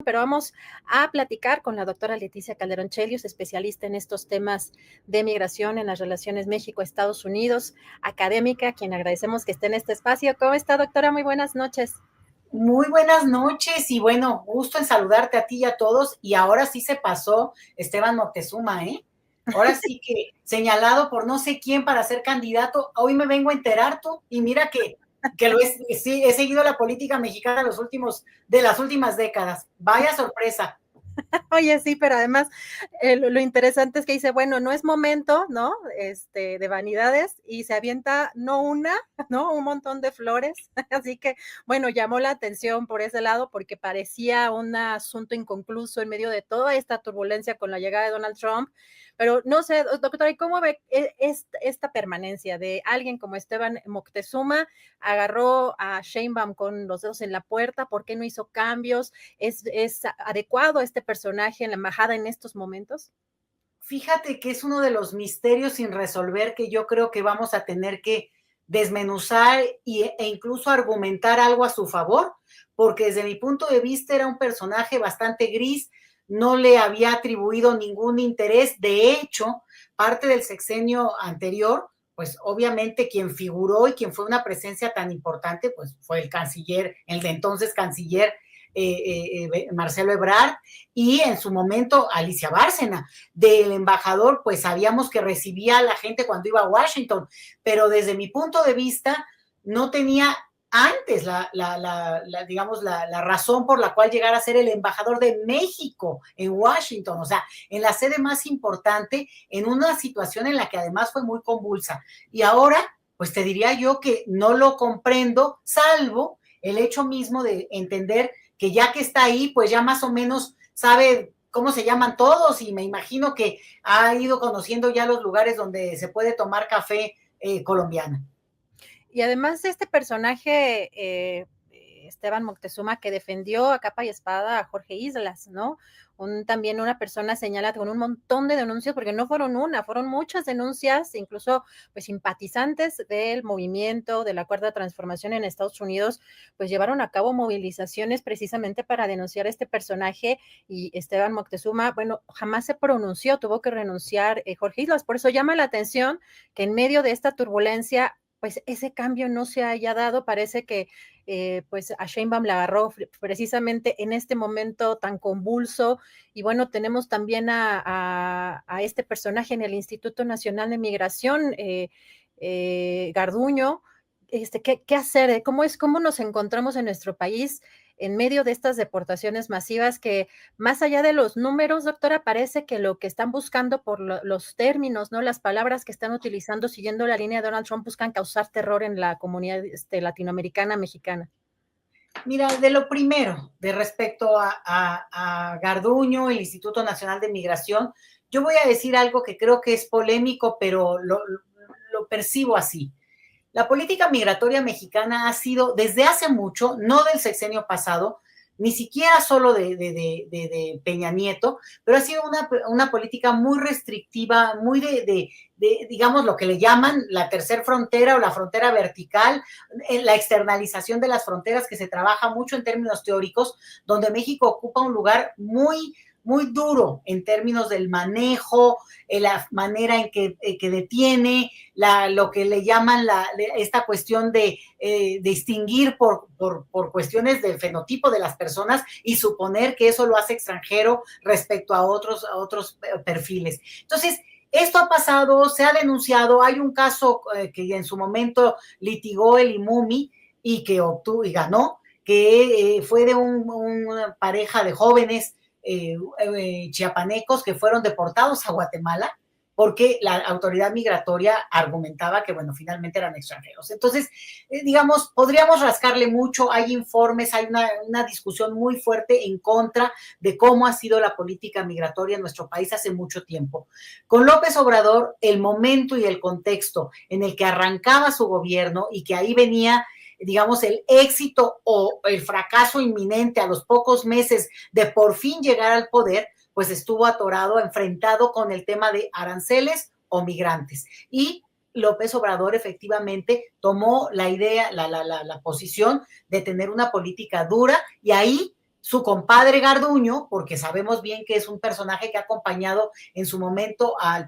pero vamos a platicar con la doctora Leticia Calderón Chelius, especialista en estos temas de migración en las relaciones México-Estados Unidos, académica, a quien agradecemos que esté en este espacio. ¿Cómo está, doctora? Muy buenas noches. Muy buenas noches y bueno, gusto en saludarte a ti y a todos. Y ahora sí se pasó Esteban Moctezuma, ¿eh? Ahora sí que señalado por no sé quién para ser candidato. Hoy me vengo a enterar tú y mira sí, he seguido la política mexicana de las últimas décadas. Vaya sorpresa. Oye, sí, pero además lo interesante es que dice, bueno, no es momento, ¿no? De vanidades y se avienta no una, ¿no? Un montón de flores. Así que, bueno, llamó la atención por ese lado porque parecía un asunto inconcluso en medio de toda esta turbulencia con la llegada de Donald Trump. Pero no sé, doctora, ¿y cómo ve esta permanencia de alguien como Esteban Moctezuma? Agarró a Sheinbaum con los dedos en la puerta, ¿por qué no hizo cambios? ¿Es adecuado este personaje en la embajada en estos momentos? Fíjate que es uno de los misterios sin resolver que yo creo que vamos a tener que desmenuzar e incluso argumentar algo a su favor, porque desde mi punto de vista era un personaje bastante gris, no le había atribuido ningún interés. De hecho, parte del sexenio anterior, pues obviamente quien figuró y quien fue una presencia tan importante, pues fue el canciller, el de entonces canciller Marcelo Ebrard, y en su momento Alicia Bárcena. Del embajador, pues sabíamos que recibía a la gente cuando iba a Washington, pero desde mi punto de vista no tenía antes digamos, la razón por la cual llegar a ser el embajador de México en Washington, o sea, en la sede más importante, en una situación en la que además fue muy convulsa. Y ahora, pues te diría yo que no lo comprendo, salvo el hecho mismo de entender que ya que está ahí, pues ya más o menos sabe cómo se llaman todos y me imagino que ha ido conociendo ya los lugares donde se puede tomar café colombiano. Y además este personaje, Esteban Moctezuma, que defendió a capa y espada a Jorge Islas, ¿no? También una persona señala con un montón de denuncias, porque no fueron una, fueron muchas denuncias, incluso pues simpatizantes del movimiento de la Cuarta Transformación en Estados Unidos, pues llevaron a cabo movilizaciones precisamente para denunciar a este personaje. Y Esteban Moctezuma, bueno, jamás se pronunció, tuvo que renunciar Jorge Islas. Por eso llama la atención que en medio de esta turbulencia pues ese cambio no se haya dado. Parece que pues a Sheinbaum la agarró precisamente en este momento tan convulso. Y bueno, tenemos también a este personaje en el Instituto Nacional de Migración, Garduño. ¿Qué hacer? ¿Cómo nos encontramos en nuestro país en medio de estas deportaciones masivas que, más allá de los números, doctora, parece que lo que están buscando por los términos, ¿no? Las palabras que están utilizando, siguiendo la línea de Donald Trump, buscan causar terror en la comunidad latinoamericana, mexicana? Mira, de lo primero, de respecto a Garduño, el Instituto Nacional de Migración, yo voy a decir algo que creo que es polémico, pero lo percibo así. La política migratoria mexicana ha sido desde hace mucho, no del sexenio pasado, ni siquiera solo de Peña Nieto, pero ha sido una política muy restrictiva, muy digamos, lo que le llaman la tercera frontera o la frontera vertical, la externalización de las fronteras, que se trabaja mucho en términos teóricos, donde México ocupa un lugar muy duro en términos del manejo, la manera en que detiene, lo que le llaman esta cuestión de distinguir por cuestiones del fenotipo de las personas y suponer que eso lo hace extranjero respecto a otros perfiles. Entonces, esto ha pasado, se ha denunciado, hay un caso que en su momento litigó el IMUMI y que obtuvo y ganó, que fue de una pareja de jóvenes chiapanecos que fueron deportados a Guatemala porque la autoridad migratoria argumentaba que, bueno, finalmente eran extranjeros. Entonces, digamos, podríamos rascarle mucho, hay informes, hay una discusión muy fuerte en contra de cómo ha sido la política migratoria en nuestro país hace mucho tiempo. Con López Obrador, el momento y el contexto en el que arrancaba su gobierno y que ahí venía, digamos, el éxito o el fracaso inminente a los pocos meses de por fin llegar al poder, pues estuvo atorado, enfrentado con el tema de aranceles o migrantes. Y López Obrador efectivamente tomó la idea, la posición de tener una política dura y ahí su compadre Garduño, porque sabemos bien que es un personaje que ha acompañado en su momento al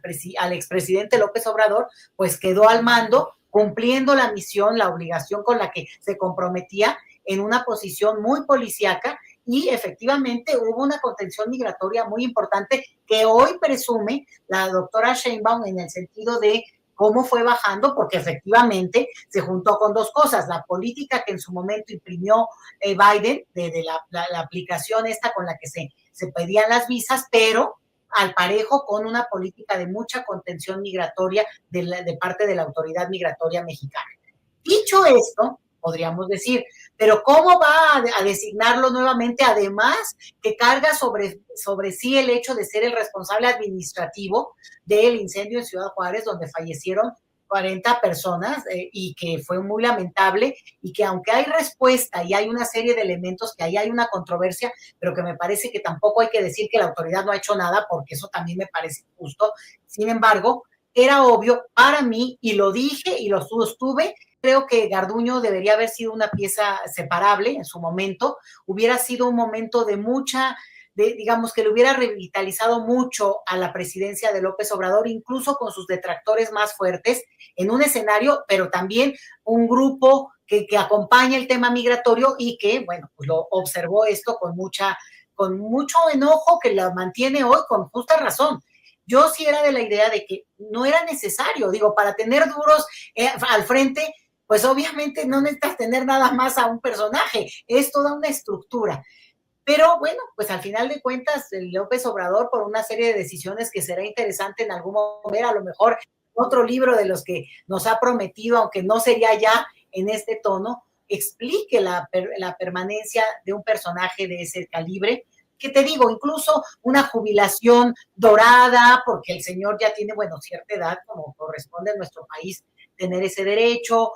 expresidente López Obrador, pues quedó al mando, cumpliendo la misión, la obligación con la que se comprometía en una posición muy policíaca, y efectivamente hubo una contención migratoria muy importante que hoy presume la doctora Sheinbaum en el sentido de cómo fue bajando, porque efectivamente se juntó con dos cosas: la política que en su momento imprimió Biden, de la aplicación esta con la que se pedían las visas, pero al parejo con una política de mucha contención migratoria de parte de la autoridad migratoria mexicana. Dicho esto, podríamos decir, pero ¿cómo va a designarlo nuevamente? Además, que carga sobre sí el hecho de ser el responsable administrativo del incendio en Ciudad Juárez, donde fallecieron 40 personas, y que fue muy lamentable, y que aunque hay respuesta y hay una serie de elementos, que ahí hay una controversia, pero que me parece que tampoco hay que decir que la autoridad no ha hecho nada, porque eso también me parece injusto. Sin embargo, era obvio para mí, y lo dije y lo sostuve. Creo que Garduño debería haber sido una pieza separable en su momento, hubiera sido un momento de mucha, digamos, que le hubiera revitalizado mucho a la presidencia de López Obrador, incluso con sus detractores más fuertes, en un escenario, pero también un grupo que acompaña el tema migratorio y que, bueno, pues lo observó esto con mucho enojo, que lo mantiene hoy con justa razón. Yo sí era de la idea de que no era necesario, digo, para tener duros al frente, pues obviamente no necesitas tener nada más a un personaje, es toda una estructura. Pero bueno, pues al final de cuentas, López Obrador, por una serie de decisiones que será interesante en algún momento, a lo mejor otro libro de los que nos ha prometido, aunque no sería ya en este tono, explique la permanencia de un personaje de ese calibre, que te digo, incluso una jubilación dorada, porque el señor ya tiene, bueno, cierta edad, como corresponde en nuestro país tener ese derecho.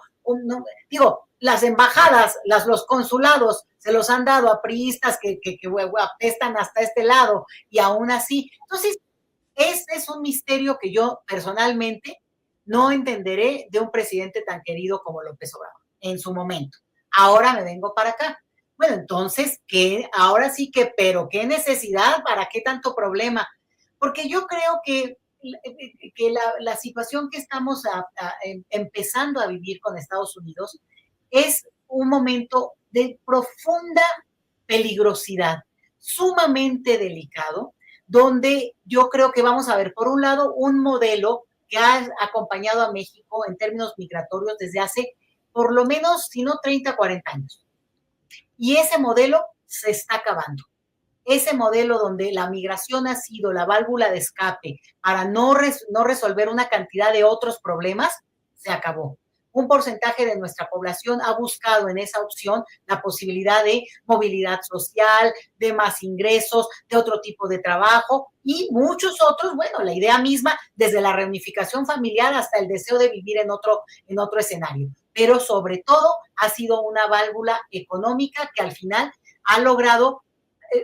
Digo, las embajadas, los consulados se los han dado a priistas que apestan hasta este lado, y aún así. Entonces, este es un misterio que yo personalmente no entenderé de un presidente tan querido como López Obrador en su momento. Ahora me vengo para acá. Bueno, entonces, ¿qué? Ahora sí que, pero ¿qué necesidad? ¿Para qué tanto problema? Porque yo creo que la situación que estamos empezando a vivir con Estados Unidos es un momento de profunda peligrosidad, sumamente delicado, donde yo creo que vamos a ver, por un lado, un modelo que ha acompañado a México en términos migratorios desde hace por lo menos, si no 30, 40 años. Y ese modelo se está acabando. Ese modelo donde la migración ha sido la válvula de escape para no resolver una cantidad de otros problemas, se acabó. Un porcentaje de nuestra población ha buscado en esa opción la posibilidad de movilidad social, de más ingresos, de otro tipo de trabajo, y muchos otros, bueno, la idea misma, desde la reunificación familiar hasta el deseo de vivir en otro escenario. Pero sobre todo ha sido una válvula económica que al final ha logrado,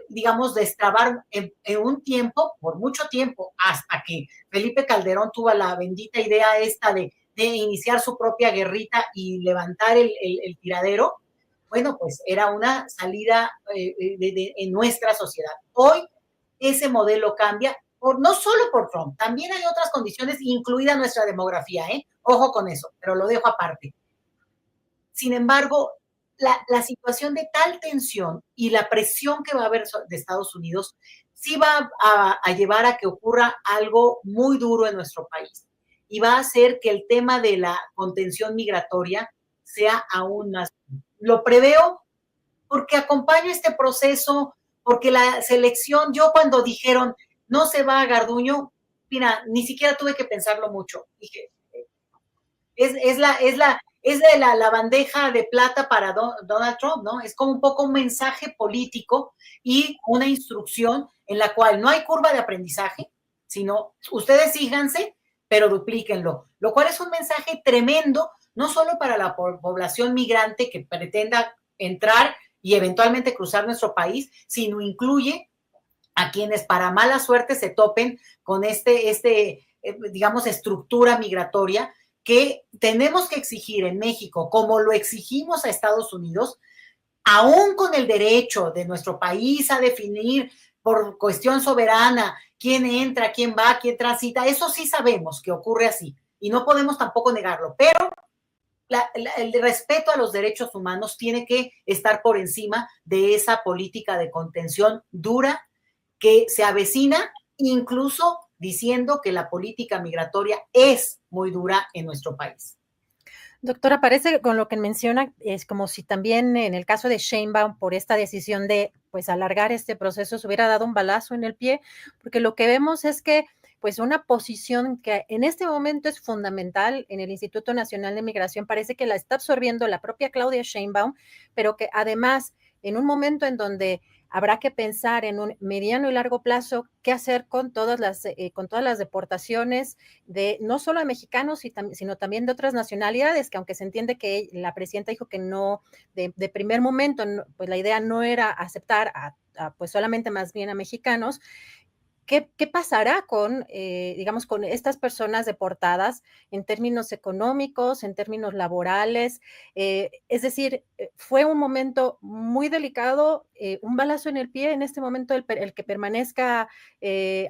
digamos, destrabar en un tiempo, por mucho tiempo, hasta que Felipe Calderón tuvo la bendita idea esta de iniciar su propia guerrita y levantar el tiradero. Bueno, pues era una salida en nuestra sociedad. Hoy ese modelo cambia, no solo por Trump, también hay otras condiciones, incluida nuestra demografía, ojo con eso, pero lo dejo aparte. Sin embargo, la situación de tal tensión y la presión que va a haber de Estados Unidos sí va a llevar a que ocurra algo muy duro en nuestro país, y va a hacer que el tema de la contención migratoria sea aún más. Lo preveo porque acompaño este proceso, porque la selección, yo cuando dijeron no se va a Garduño, mira, ni siquiera tuve que pensarlo mucho. Dije, es de la bandeja de plata para Donald Trump, ¿no? Es como un poco un mensaje político y una instrucción en la cual no hay curva de aprendizaje, sino ustedes síganse, pero duplíquenlo, lo cual es un mensaje tremendo, no solo para la población migrante que pretenda entrar y eventualmente cruzar nuestro país, sino incluye a quienes para mala suerte se topen con digamos, estructura migratoria que tenemos que exigir en México, como lo exigimos a Estados Unidos, aún con el derecho de nuestro país a definir por cuestión soberana quién entra, quién va, quién transita, eso sí sabemos que ocurre así y no podemos tampoco negarlo, pero el respeto a los derechos humanos tiene que estar por encima de esa política de contención dura que se avecina, incluso diciendo que la política migratoria es muy dura en nuestro país. Doctora, parece que con lo que menciona es como si también en el caso de Sheinbaum, por esta decisión de pues alargar este proceso, se hubiera dado un balazo en el pie, porque lo que vemos es que pues una posición que en este momento es fundamental en el Instituto Nacional de Migración parece que la está absorbiendo la propia Claudia Sheinbaum, pero que además en un momento en donde habrá que pensar en un mediano y largo plazo qué hacer con todas las deportaciones de no solo de mexicanos, sino también de otras nacionalidades, que aunque se entiende que la presidenta dijo que no, de primer momento, no, pues la idea no era aceptar pues solamente más bien a mexicanos. ¿Qué pasará con, digamos, con estas personas deportadas en términos económicos, en términos laborales? Es decir, fue un momento muy delicado, un balazo en el pie en este momento el que permanezca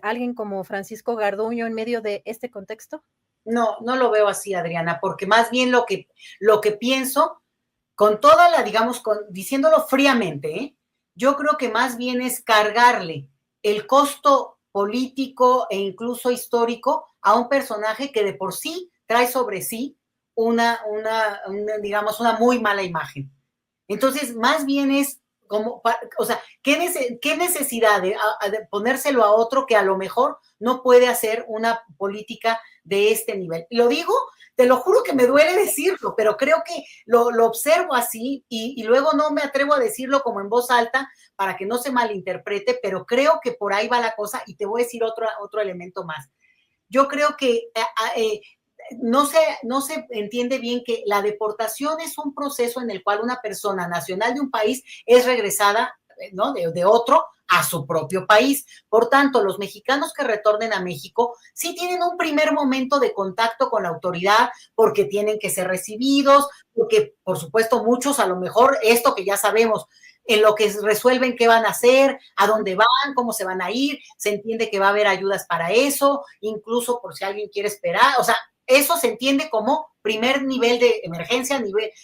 alguien como Francisco Garduño en medio de este contexto. No, no lo veo así, Adriana, porque más bien lo que pienso, con toda la, digamos, diciéndolo fríamente, yo creo que más bien es cargarle el costo político e incluso histórico a un personaje que de por sí trae sobre sí digamos, una muy mala imagen. Entonces, más bien es como, o sea, ¿qué necesidad de ponérselo a otro que a lo mejor no puede hacer una política de este nivel? Lo digo, te lo juro que me duele decirlo, pero creo que lo observo así y luego no me atrevo a decirlo como en voz alta para que no se malinterprete, pero creo que por ahí va la cosa y te voy a decir otro elemento más. Yo creo que no se entiende bien que la deportación es un proceso en el cual una persona nacional de un país es regresada, ¿no?, de otro a su propio país. Por tanto, los mexicanos que retornen a México sí tienen un primer momento de contacto con la autoridad porque tienen que ser recibidos, porque por supuesto muchos a lo mejor esto que ya sabemos, en lo que resuelven qué van a hacer, a dónde van, cómo se van a ir, se entiende que va a haber ayudas para eso, incluso por si alguien quiere esperar, o sea, eso se entiende como primer nivel de emergencia,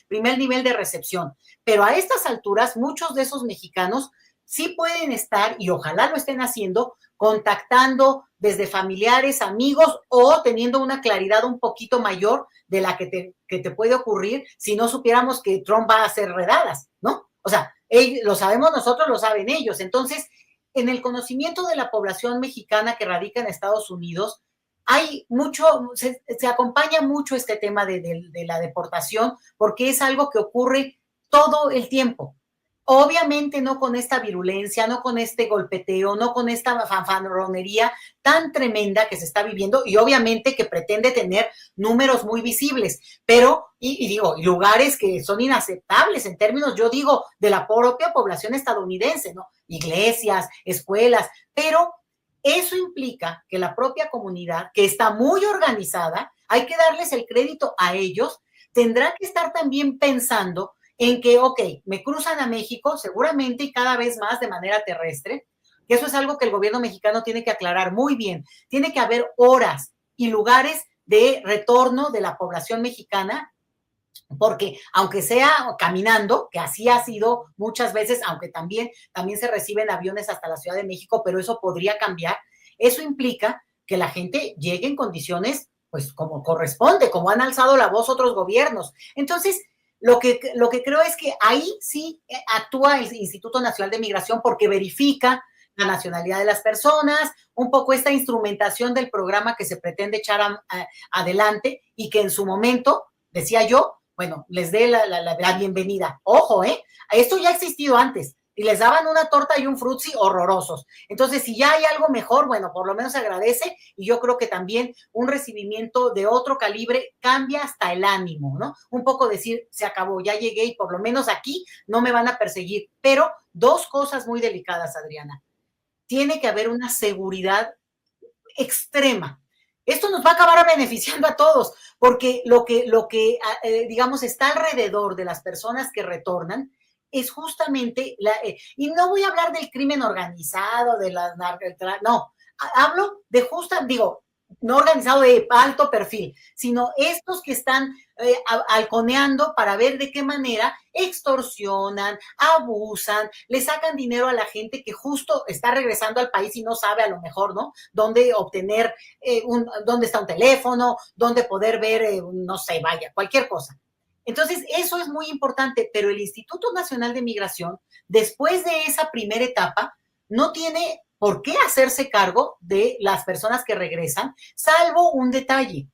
primer nivel de recepción. Pero a estas alturas, muchos de esos mexicanos sí pueden estar, y ojalá lo estén haciendo, contactando desde familiares, amigos, o teniendo una claridad un poquito mayor de la que te puede ocurrir si no supiéramos que Trump va a hacer redadas, ¿no? O sea, lo sabemos nosotros, lo saben ellos. Entonces, en el conocimiento de la población mexicana que radica en Estados Unidos, hay mucho, se acompaña mucho este tema de la deportación porque es algo que ocurre todo el tiempo. Obviamente no con esta virulencia, no con este golpeteo, no con esta fanfarronería tan tremenda que se está viviendo y obviamente que pretende tener números muy visibles, pero, y digo, lugares que son inaceptables en términos, yo digo, de la propia población estadounidense, ¿no? Iglesias, escuelas, pero eso implica que la propia comunidad, que está muy organizada, hay que darles el crédito a ellos, tendrá que estar también pensando en que, ok, me cruzan a México seguramente y cada vez más de manera terrestre, que eso es algo que el gobierno mexicano tiene que aclarar muy bien. Tiene que haber horas y lugares de retorno de la población mexicana, porque aunque sea caminando, que así ha sido muchas veces, aunque también se reciben aviones hasta la Ciudad de México, pero eso podría cambiar, eso implica que la gente llegue en condiciones, pues como corresponde, como han alzado la voz otros gobiernos. Entonces, lo que creo es que ahí sí actúa el Instituto Nacional de Migración porque verifica la nacionalidad de las personas, un poco esta instrumentación del programa que se pretende echar adelante y que en su momento, decía yo, bueno, les dé la bienvenida. Ojo, esto ya ha existido antes y les daban una torta y un frutzi horrorosos. Entonces, si ya hay algo mejor, bueno, por lo menos se agradece y yo creo que también un recibimiento de otro calibre cambia hasta el ánimo, ¿no? Un poco decir, se acabó, ya llegué y por lo menos aquí no me van a perseguir. Pero dos cosas muy delicadas, Adriana. Tiene que haber una seguridad extrema. Esto nos va a acabar beneficiando a todos, porque lo que digamos, está alrededor de las personas que retornan es justamente, y no voy a hablar del crimen organizado, de las no, hablo de digo, no organizado de alto perfil, sino estos que están halconeando para ver de qué manera extorsionan, abusan, le sacan dinero a la gente que justo está regresando al país y no sabe a lo mejor, ¿no? Dónde obtener, dónde está un teléfono, dónde poder ver, no sé, vaya, cualquier cosa. Entonces, eso es muy importante, pero el Instituto Nacional de Migración, después de esa primera etapa, no tiene por qué hacerse cargo de las personas que regresan, salvo un detalle.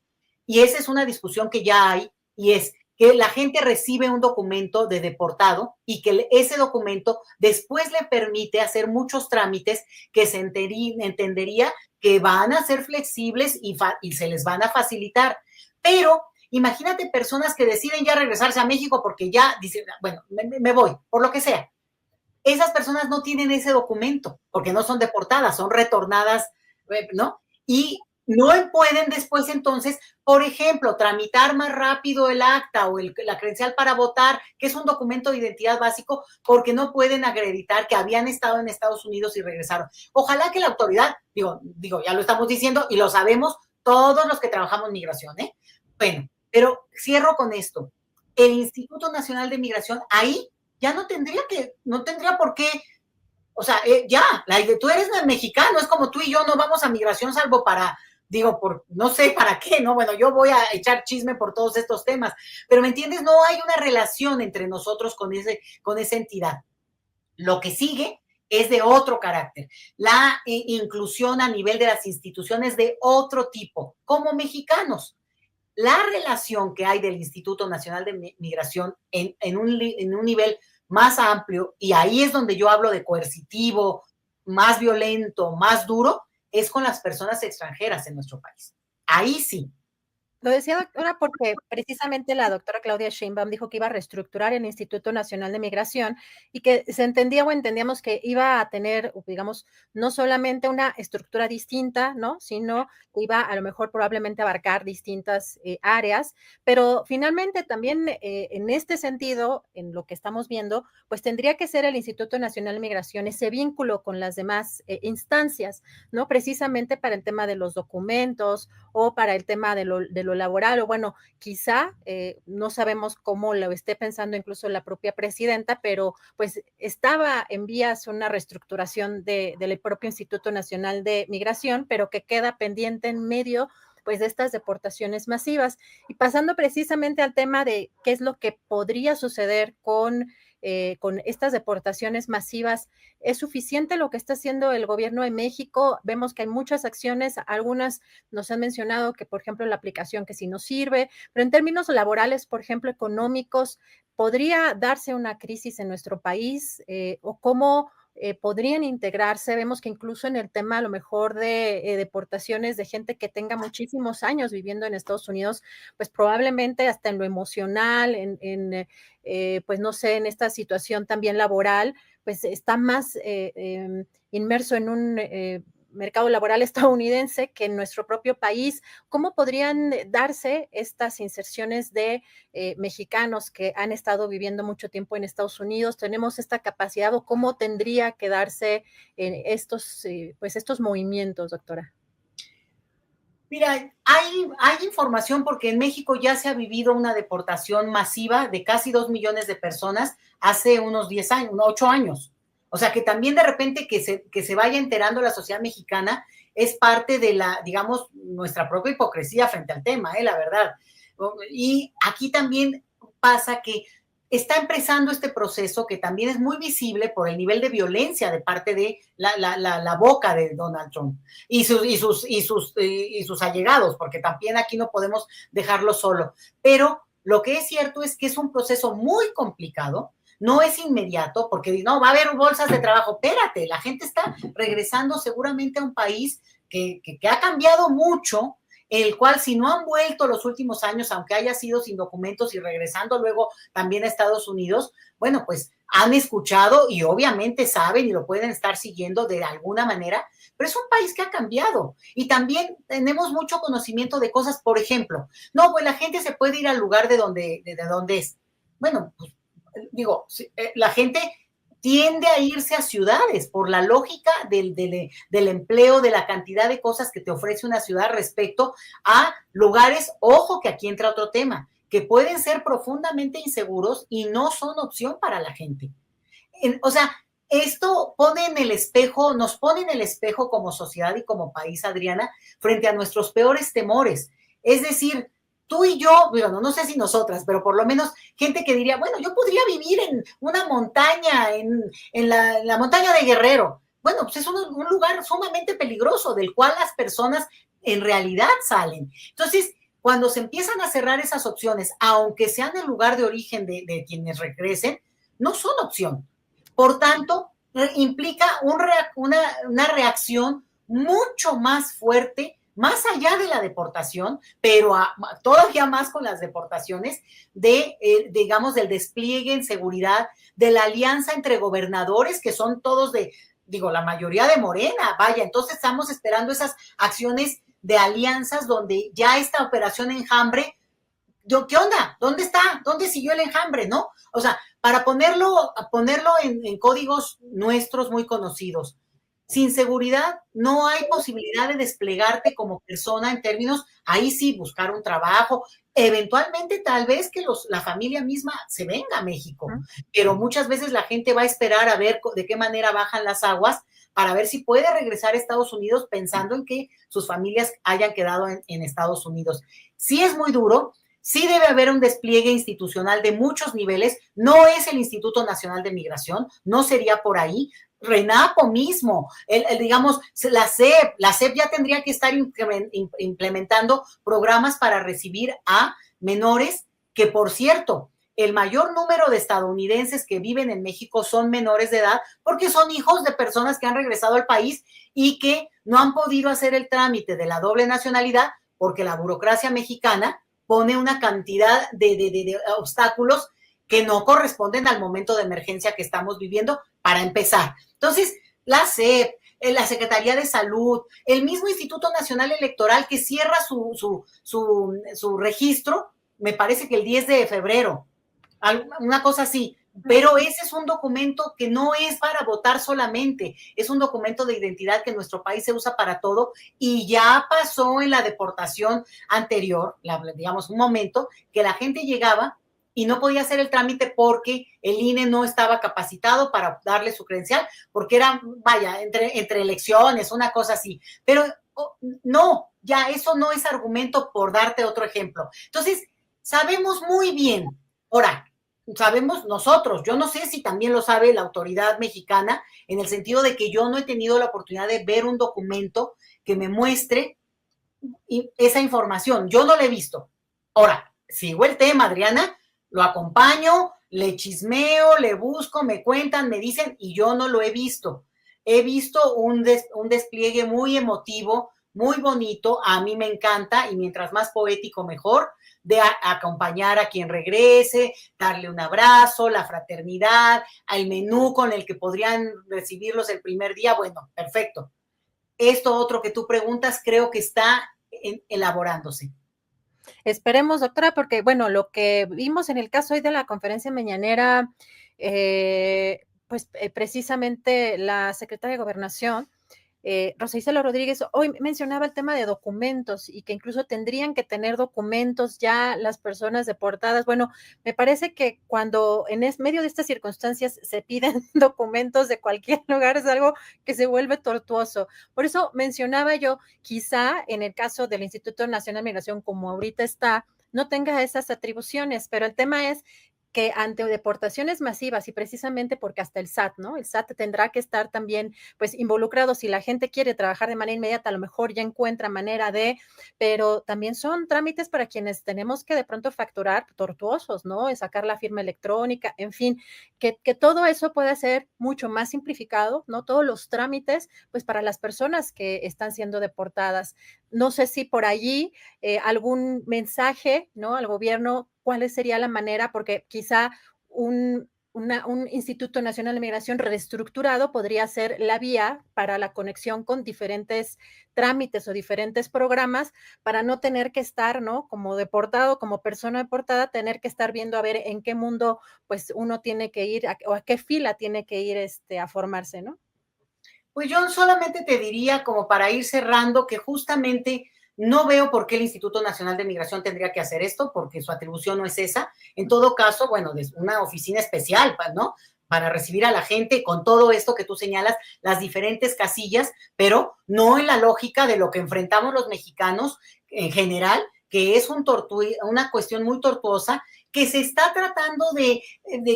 Y esa es una discusión que ya hay, y es que la gente recibe un documento de deportado y que ese documento después le permite hacer muchos trámites que se entendería que van a ser flexibles y se les van a facilitar. Pero imagínate personas que deciden ya regresarse a México porque ya dicen, bueno, me voy, por lo que sea. Esas personas no tienen ese documento porque no son deportadas, son retornadas, ¿no? Y no pueden después entonces, por ejemplo, tramitar más rápido el acta o la credencial para votar, que es un documento de identidad básico, porque no pueden acreditar que habían estado en Estados Unidos y regresaron. Ojalá que la autoridad, digo, ya lo estamos diciendo y lo sabemos todos los que trabajamos en migración, ¿eh? Bueno, pero cierro con esto. El Instituto Nacional de Migración ahí ya no tendría por qué, o sea, ya, tú eres mexicano, es como tú y yo no vamos a migración salvo para, no sé para qué, ¿no? Bueno, yo voy a echar chisme por todos estos temas, pero ¿me entiendes? No hay una relación entre nosotros con esa entidad. Lo que sigue es de otro carácter. La inclusión a nivel de las instituciones de otro tipo, como mexicanos. La relación que hay del Instituto Nacional de Migración en un nivel más amplio, y ahí es donde yo hablo de coercitivo, más violento, más duro, es con las personas extranjeras en nuestro país. Ahí sí. Lo decía, doctora, porque precisamente la doctora Claudia Sheinbaum dijo que iba a reestructurar el Instituto Nacional de Migración y que se entendía o entendíamos que iba a tener, digamos, no solamente una estructura distinta, ¿no? Sino que iba a lo mejor probablemente abarcar distintas áreas, pero finalmente también en este sentido, en lo que estamos viendo, pues tendría que ser el Instituto Nacional de Migración ese vínculo con las demás instancias, ¿no? Precisamente para el tema de los documentos o para el tema de lo laboral, o bueno, quizá no sabemos cómo lo esté pensando incluso la propia presidenta, pero pues estaba en vías una reestructuración del propio Instituto Nacional de Migración, pero que queda pendiente en medio pues de estas deportaciones masivas. Y pasando precisamente al tema de qué es lo que podría suceder con estas deportaciones masivas, ¿es suficiente lo que está haciendo el gobierno de México? Vemos que hay muchas acciones, algunas nos han mencionado que, por ejemplo, la aplicación que sí nos sirve, pero en términos laborales, por ejemplo, económicos, ¿podría darse una crisis en nuestro país? ¿O cómo podrían integrarse? Vemos que incluso en el tema a lo mejor de deportaciones de gente que tenga muchísimos años viviendo en Estados Unidos, pues probablemente hasta en lo emocional, pues no sé, en esta situación también laboral, pues está más inmerso en un mercado laboral estadounidense que en nuestro propio país. ¿Cómo podrían darse estas inserciones de mexicanos que han estado viviendo mucho tiempo en Estados Unidos? ¿Tenemos esta capacidad o cómo tendría que darse pues estos movimientos, doctora? Mira, hay información porque en México ya se ha vivido una deportación masiva de casi 2 millones de personas hace unos 10 años, 8 años. O sea, que también de repente que se vaya enterando la sociedad mexicana es parte de digamos, nuestra propia hipocresía frente al tema, la verdad. Y aquí también pasa que está empezando este proceso que también es muy visible por el nivel de violencia de parte de la boca de Donald Trump y sus allegados, porque también aquí no podemos dejarlo solo. Pero lo que es cierto es que es un proceso muy complicado, no es inmediato, porque no, va a haber bolsas de trabajo. Espérate, la gente está regresando seguramente a un país que ha cambiado mucho, el cual si no han vuelto los últimos años, aunque haya sido sin documentos y regresando luego también a Estados Unidos, bueno, pues han escuchado y obviamente saben y lo pueden estar siguiendo de alguna manera, pero es un país que ha cambiado y también tenemos mucho conocimiento de cosas, por ejemplo, no, pues la gente se puede ir al lugar de donde es. Bueno, pues digo, la gente tiende a irse a ciudades por la lógica del empleo, de la cantidad de cosas que te ofrece una ciudad respecto a lugares, ojo que aquí entra otro tema, que pueden ser profundamente inseguros y no son opción para la gente. O sea, esto pone en el espejo, nos pone en el espejo como sociedad y como país, Adriana, frente a nuestros peores temores. Es decir, tú y yo, bueno, no sé si nosotras, pero por lo menos gente que diría, bueno, yo podría vivir en una montaña, en la montaña de Guerrero. Bueno, pues es un lugar sumamente peligroso del cual las personas en realidad salen. Entonces, cuando se empiezan a cerrar esas opciones, aunque sean el lugar de origen de quienes regresen, no son opción. Por tanto, implica una reacción mucho más fuerte, más allá de la deportación, pero todavía más con las deportaciones, digamos, del despliegue en seguridad, de la alianza entre gobernadores, que son todos digo, la mayoría de Morena, vaya, entonces estamos esperando esas acciones de alianzas donde ya esta operación Enjambre, ¿qué onda? ¿Dónde está? ¿Dónde siguió el enjambre? ¿No? O sea, para ponerlo en códigos nuestros muy conocidos. Sin seguridad no hay posibilidad de desplegarte como persona en términos, ahí sí, buscar un trabajo, eventualmente tal vez que la familia misma se venga a México, pero muchas veces la gente va a esperar a ver de qué manera bajan las aguas para ver si puede regresar a Estados Unidos pensando en que sus familias hayan quedado en Estados Unidos. Sí es muy duro, sí debe haber un despliegue institucional de muchos niveles, no es el Instituto Nacional de Migración, no sería por ahí, RENAPO mismo, digamos, la SEP ya tendría que estar implementando programas para recibir a menores que, por cierto, el mayor número de estadounidenses que viven en México son menores de edad porque son hijos de personas que han regresado al país y que no han podido hacer el trámite de la doble nacionalidad porque la burocracia mexicana pone una cantidad de obstáculos que no corresponden al momento de emergencia que estamos viviendo para empezar. Entonces, la SEP, la Secretaría de Salud, el mismo Instituto Nacional Electoral que cierra su registro, me parece que el 10 de febrero, una cosa así, pero ese es un documento que no es para votar solamente, es un documento de identidad que en nuestro país se usa para todo y ya pasó en la deportación anterior, digamos un momento, que la gente llegaba y no podía hacer el trámite porque el INE no estaba capacitado para darle su credencial, porque era, vaya, entre elecciones, una cosa así, pero no, ya eso no es argumento por darte otro ejemplo. Entonces, sabemos muy bien, ahora, sabemos nosotros, yo no sé si también lo sabe la autoridad mexicana, en el sentido de que yo no he tenido la oportunidad de ver un documento que me muestre esa información, yo no la he visto. Ahora, sigo el tema, Adriana, lo acompaño, le chismeo, le busco, me cuentan, me dicen, y yo no lo he visto. He visto un despliegue muy emotivo, muy bonito, a mí me encanta, y mientras más poético mejor, de acompañar a quien regrese, darle un abrazo, la fraternidad, al menú con el que podrían recibirlos el primer día, bueno, perfecto. Esto otro que tú preguntas creo que está elaborándose. Esperemos, doctora, porque bueno, lo que vimos en el caso hoy de la conferencia mañanera, pues precisamente la secretaria de Gobernación, Rosa Isela Rodríguez, hoy mencionaba el tema de documentos y que incluso tendrían que tener documentos ya las personas deportadas. Bueno, me parece que cuando en medio de estas circunstancias se piden documentos de cualquier lugar es algo que se vuelve tortuoso. Por eso mencionaba yo, quizá en el caso del Instituto Nacional de Migración, como ahorita está, no tenga esas atribuciones, pero el tema es que ante deportaciones masivas y precisamente porque hasta el SAT, ¿no? El SAT tendrá que estar también pues involucrado. Si la gente quiere trabajar de manera inmediata, a lo mejor ya encuentra manera de, pero también son trámites para quienes tenemos que de pronto facturar tortuosos, ¿no? Sacar la firma electrónica, en fin, que todo eso pueda ser mucho más simplificado, ¿no? Todos los trámites, pues para las personas que están siendo deportadas. No sé si por allí algún mensaje, ¿no? Al gobierno, cuál sería la manera, porque quizá un Instituto Nacional de Migración reestructurado podría ser la vía para la conexión con diferentes trámites o diferentes programas para no tener que estar, ¿no? Como deportado, como persona deportada, tener que estar viendo a ver en qué mundo, pues, uno tiene que ir o a qué fila tiene que ir, a formarse, ¿no? Pues yo solamente te diría, como para ir cerrando, que justamente no veo por qué el Instituto Nacional de Migración tendría que hacer esto, porque su atribución no es esa. En todo caso, bueno, es una oficina especial, ¿no? Para recibir a la gente con todo esto que tú señalas, las diferentes casillas, pero no en la lógica de lo que enfrentamos los mexicanos en general, que es una cuestión muy tortuosa que se está tratando de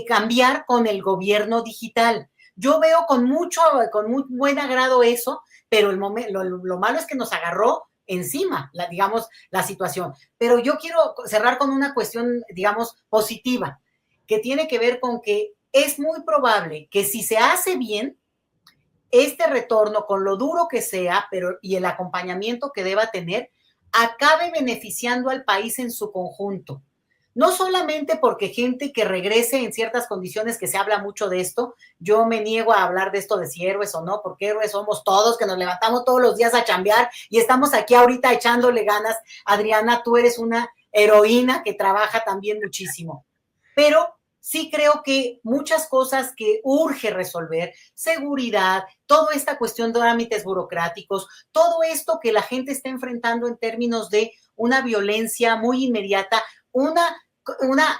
cambiar con el gobierno digital. Yo veo con muy buen agrado eso, pero lo malo es que nos agarró encima, digamos, la situación. Pero yo quiero cerrar con una cuestión, digamos, positiva, que tiene que ver con que es muy probable que si se hace bien, este retorno, con lo duro que sea, y el acompañamiento que deba tener, acabe beneficiando al país en su conjunto. No solamente porque gente que regrese en ciertas condiciones, que se habla mucho de esto, yo me niego a hablar de esto de si héroes o no, porque héroes somos todos, que nos levantamos todos los días a chambear y estamos aquí ahorita echándole ganas. Adriana, tú eres una heroína que trabaja también muchísimo. Pero sí creo que muchas cosas que urge resolver, seguridad, toda esta cuestión de trámites burocráticos, todo esto que la gente está enfrentando en términos de una violencia muy inmediata,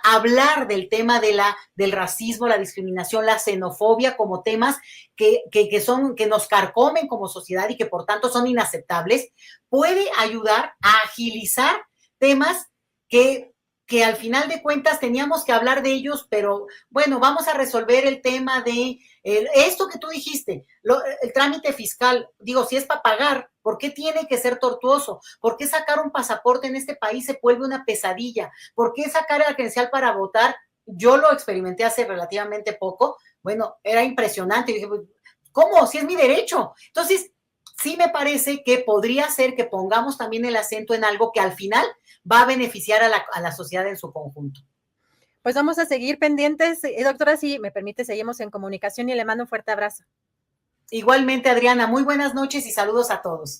hablar del tema del racismo, la discriminación, la xenofobia como temas que nos carcomen como sociedad y que por tanto son inaceptables, puede ayudar a agilizar temas que al final de cuentas teníamos que hablar de ellos, pero bueno, vamos a resolver el tema de esto que tú dijiste, el trámite fiscal. Digo, si es para pagar, ¿por qué tiene que ser tortuoso? ¿Por qué sacar un pasaporte en este país se vuelve una pesadilla? ¿Por qué sacar la credencial para votar? Yo lo experimenté hace relativamente poco. Bueno, era impresionante. Dije, ¿cómo? Si es mi derecho. Entonces, sí me parece que podría ser que pongamos también el acento en algo que al final va a beneficiar a la sociedad en su conjunto. Pues vamos a seguir pendientes. Doctora, si me permite, seguimos en comunicación y le mando un fuerte abrazo. Igualmente, Adriana, muy buenas noches y saludos a todos.